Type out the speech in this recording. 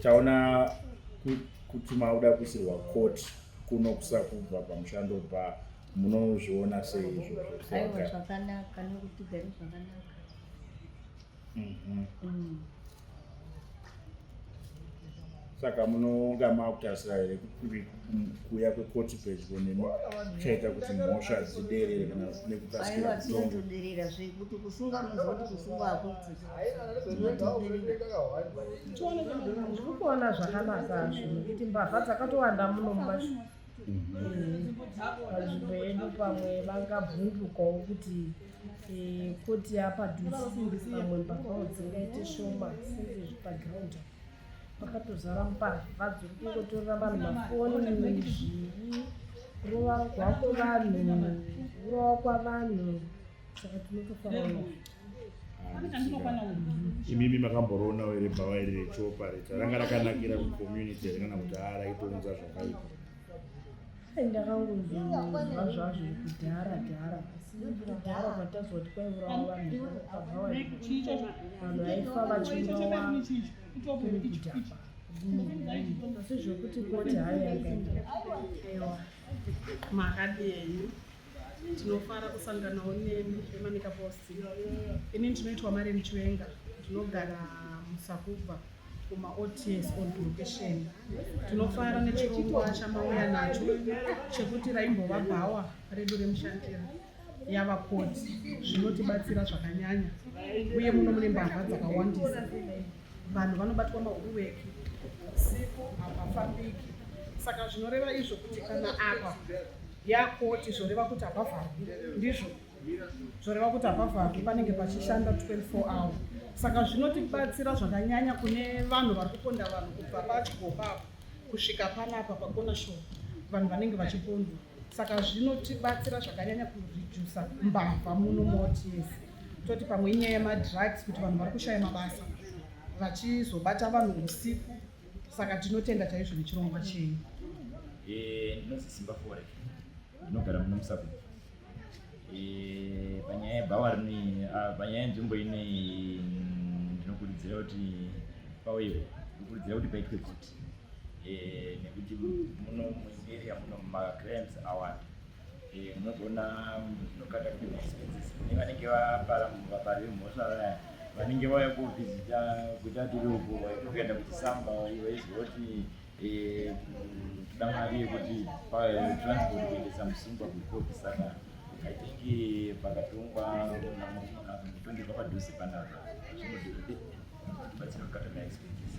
Chaona kuti mauda kuisirwa koti kuno kusakubva pamushando pa munozviona sei izvo? Aiwa, zvakanaka nekuti gari zvakanaka. Saka munonga makutasira here kuuya kwekoti pedyo nemi kuchaita kuti mhosva dziderere kana nekutaskira Aiwa, tinotoderera zvekuti kusunga munhu kuti kusunga hakuti Ndiri kuona zvakanaka nekuti mbavha dzakatowanda muno mumashu. Panzvimbo yedu pamwe vangabvundukawo kuti koti yapadhuze pamwe mbavhawo dzingaite shoma senge pagiraundi pakatozara mbavha dziri kungotorera vanhu mafoni, zvivi, kuroverwa kwevanhu, kurowa kwavanhu, saka tinotofanira imimi makamboronawo here bhawa iri rechioperator ranga rakanakira kucommunity here kana kuti raitounza zvakaipa? Ndakangonzwa zvazvo kudhara asi kudhara kwatazwa kuti kwaiurawa vanhu pabhawa vanhu vaifa vachiurawa kuri kudhapa asi zvokuti koti hayi yakaita. Aiwa, makadii tinofara kusanganawo nemi emanika post. Ini ndinoitwa Mariam Chiwenga, ndinogara muSakubva kuma OTS on location. Tinofara nechirongwa chamauya nacho chekuti raimbova bhawa redu remushandira yava koti, zvinotibatsira zvakanyanya uye muno mune mbavha dzakawandisa. Vanhu vanobatwa mahuruveki usiku hapafambiki, saka zvinoreva izvo kuti kana apa yakoti zvoreva kuti hapavharwi, ndizvo zvoreva kuti hapavharwi, panenge pachishanda 24 hours. Saka zvinotibatsira zvakanyanya kune vanhu vari kuponda vanhu kubva pachigopa kusvika panapa pakona show, vanhu vanenge vachipondwa. Saka zvinotibatsira zvakanyanya kuredusa mbavha muno muOTS. Toti pamwe inyaya yemadrugs kuti vanhu vari kushaya mabasa vachizobata vanhu usiku, saka tinotenda chaizvo nechirongwa chenyu. Ndinozi Simba Forek, ndinogara muno muSakubva. Panyaya yebhawa rinei, panyaya yenzvimbo inei ndinokurudzira kuti pauyiwe, ndinokurudzira kuti paitwe kuti nekuti muno muarea muno macrimes awanda. Munozoona munokada kuti maexpenses nevanenge vapari vemhosva vaya vanenge vauya kuvhizita kuti atiri uko kuenda kuti samba vaizwa kuti toda mari yekuti transport kuendesa musungwa kukoti. Saka I think pakatongwa mutongerwa padhuze panapa zvinobatsira kukata maexpenses.